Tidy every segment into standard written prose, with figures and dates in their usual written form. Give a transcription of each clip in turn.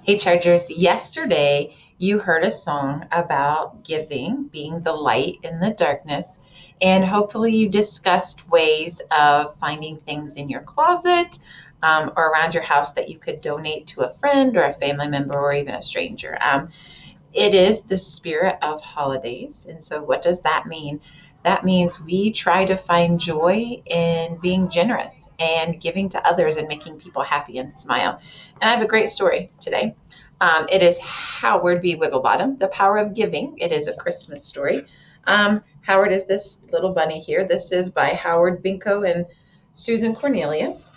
Hey, Chargers, yesterday you heard a song about giving, being the light in the darkness, and hopefully you discussed ways of finding things in your closet or around your house that you could donate to a friend or a family member or even a stranger. It is the spirit of holidays. And so, what does that mean? That means we try to find joy in being generous and giving to others and making people happy and smile. And I have a great story today. It is Howard B. Wigglebottom, The Power of Giving. It is a Christmas story. Howard is this little bunny here. This is by Howard Binko and Susan Cornelius.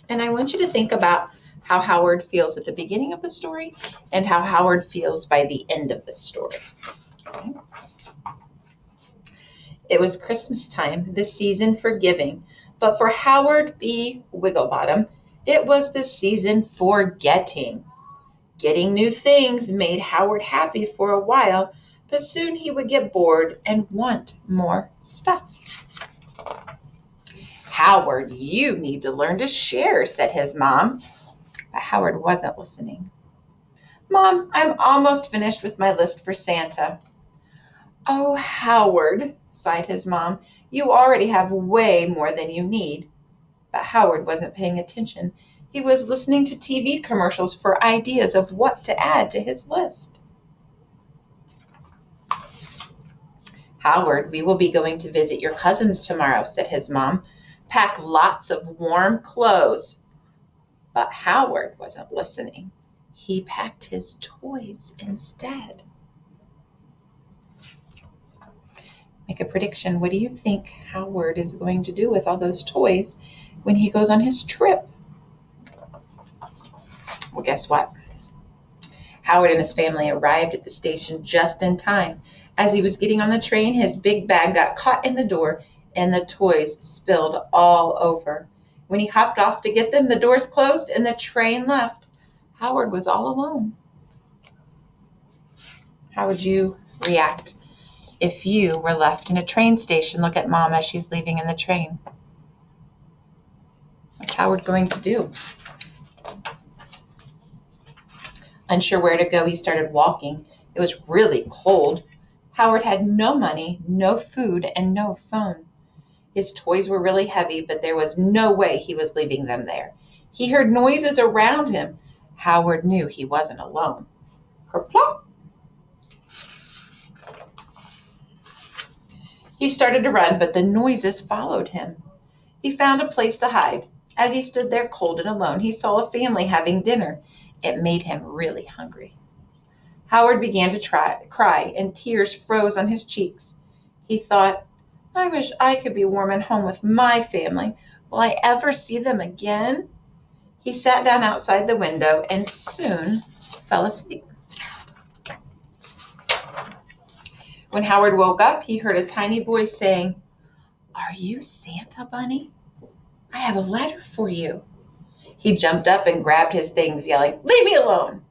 And I want you to think about how Howard feels at the beginning of the story and how Howard feels by the end of the story. Okay. It was Christmas time, the season for giving. But for Howard B. Wigglebottom, it was the season for getting. Getting new things made Howard happy for a while, but soon he would get bored and want more stuff. Howard, you need to learn to share, said his mom. But Howard wasn't listening. Mom, I'm almost finished with my list for Santa. Oh, Howard, sighed his mom, you already have way more than you need. But Howard wasn't paying attention. He was listening to TV commercials for ideas of what to add to his list. Howard, we will be going to visit your cousins tomorrow, said his mom. Pack lots of warm clothes. But Howard wasn't listening. He packed his toys instead. Make a prediction. What do you think Howard is going to do with all those toys when he goes on his trip? Well, guess what? Howard and his family arrived at the station just in time. As he was getting on the train, his big bag got caught in the door and the toys spilled all over. When he hopped off to get them, the doors closed and the train left. Howard was all alone. How would you react if you were left in a train station? Look at Mom as she's leaving in the train. What's Howard going to do? Unsure where to go, he started walking. It was really cold. Howard had no money, no food, and no phone. His toys were really heavy, but there was no way he was leaving them there. He heard noises around him. Howard knew he wasn't alone. Kerplop! He started to run, but the noises followed him. He found a place to hide. As he stood there cold and alone, he saw a family having dinner. It made him really hungry. Howard began to cry, and tears froze on his cheeks. He thought, I wish I could be warm at home with my family. Will I ever see them again? He sat down outside the window and soon fell asleep. When Howard woke up, he heard a tiny voice saying, Are you Santa Bunny? I have a letter for you. He jumped up and grabbed his things, yelling, Leave me alone!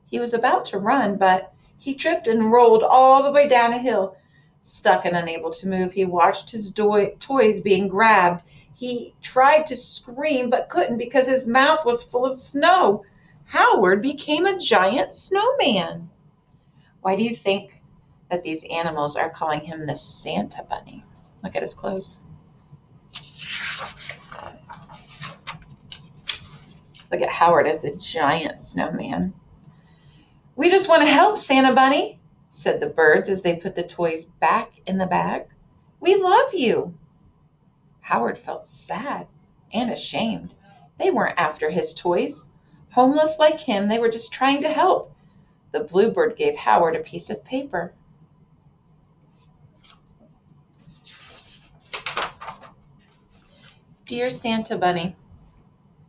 He was about to run, but he tripped and rolled all the way down a hill. Stuck and unable to move, he watched his toys being grabbed. He tried to scream, but couldn't because his mouth was full of snow. Howard became a giant snowman. Why do you think that these animals are calling him the Santa Bunny? Look at his clothes. Look at Howard as the giant snowman. We just want to help, Santa Bunny, said the birds as they put the toys back in the bag. We love you. Howard felt sad and ashamed. They weren't after his toys. Homeless like him, they were just trying to help. The bluebird gave Howard a piece of paper. Dear Santa Bunny,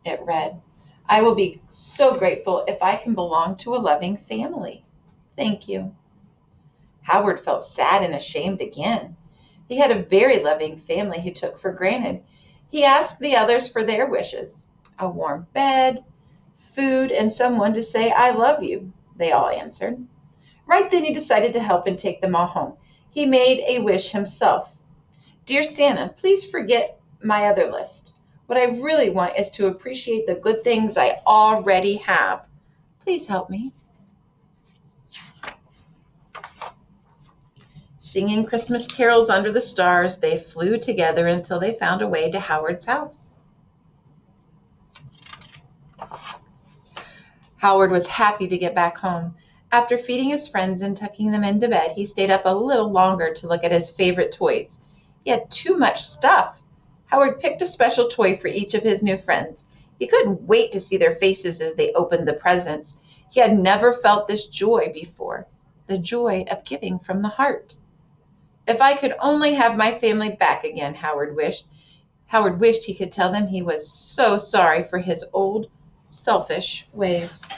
it read, I will be so grateful if I can belong to a loving family. Thank you. Howard felt sad and ashamed again. He had a very loving family he took for granted. He asked the others for their wishes. A warm bed, food, and someone to say, I love you, they all answered. Right then he decided to help and take them all home. He made a wish himself. Dear Santa, please forget my other list. What I really want is to appreciate the good things I already have. Please help me. Singing Christmas carols under the stars, they flew together until they found a way to Howard's house. Howard was happy to get back home. After feeding his friends and tucking them into bed, he stayed up a little longer to look at his favorite toys. He had too much stuff. Howard picked a special toy for each of his new friends. He couldn't wait to see their faces as they opened the presents. He had never felt this joy before, the joy of giving from the heart. If I could only have my family back again, Howard wished. Howard wished he could tell them he was so sorry for his old, selfish ways.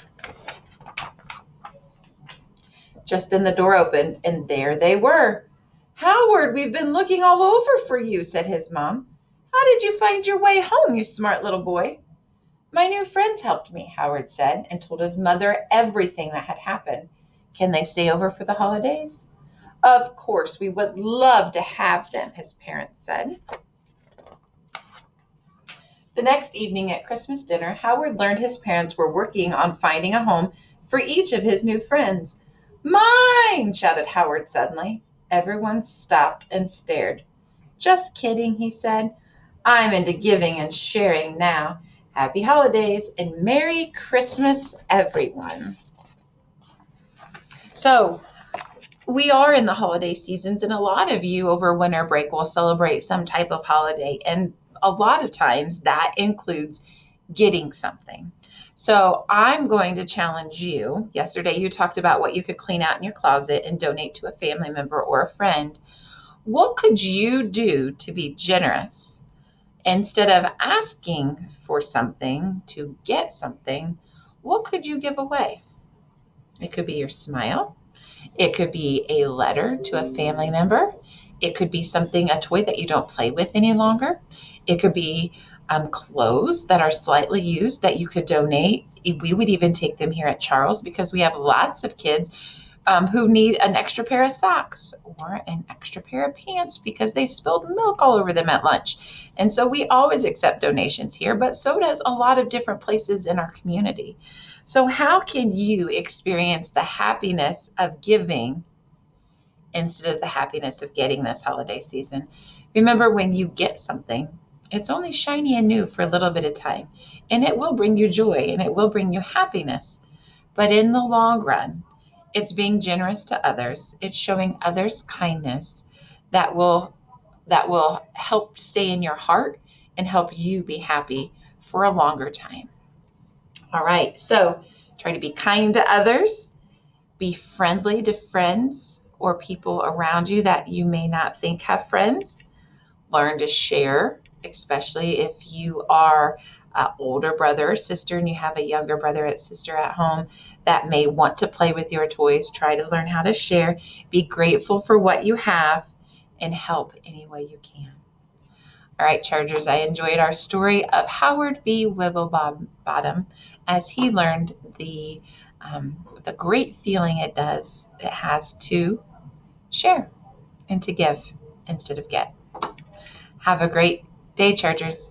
Just then the door opened, and there they were. Howard, we've been looking all over for you, said his mom. How did you find your way home, you smart little boy? My new friends helped me, Howard said, and told his mother everything that had happened. Can they stay over for the holidays? Of course, we would love to have them, his parents said. The next evening at Christmas dinner, Howard learned his parents were working on finding a home for each of his new friends. Mine, shouted Howard suddenly. Everyone stopped and stared. Just kidding, he said. I'm into giving and sharing now. Happy holidays and Merry Christmas, everyone. So, we are in the holiday seasons, and a lot of you over winter break will celebrate some type of holiday, and a lot of times that includes getting something. So I'm going to challenge you. Yesterday you talked about what you could clean out in your closet and donate to a family member or a friend. What could you do to be generous? Instead of asking for something to get something, what could you give away? It could be your smile. It could be a letter to a family member. It could be something, a toy that you don't play with any longer. It could be clothes that are slightly used that you could donate. We would even take them here at Charles because we have lots of kids who need an extra pair of socks or an extra pair of pants because they spilled milk all over them at lunch. And so we always accept donations here, but so does a lot of different places in our community. So how can you experience the happiness of giving instead of the happiness of getting this holiday season? Remember, when you get something, it's only shiny and new for a little bit of time, and it will bring you joy and it will bring you happiness. But in the long run, it's being generous to others. It's showing others kindness that will help stay in your heart and help you be happy for a longer time. All right, so try to be kind to others, be friendly to friends or people around you that you may not think have friends. Learn to share, especially if you are an older brother or sister and you have a younger brother or sister at home that may want to play with your toys. Try to learn how to share. Be grateful for what you have and help any way you can. All right, Chargers, I enjoyed our story of Howard B Wigglebottom as he learned the great feeling it has to share and to give instead of get. Have a great day, Chargers.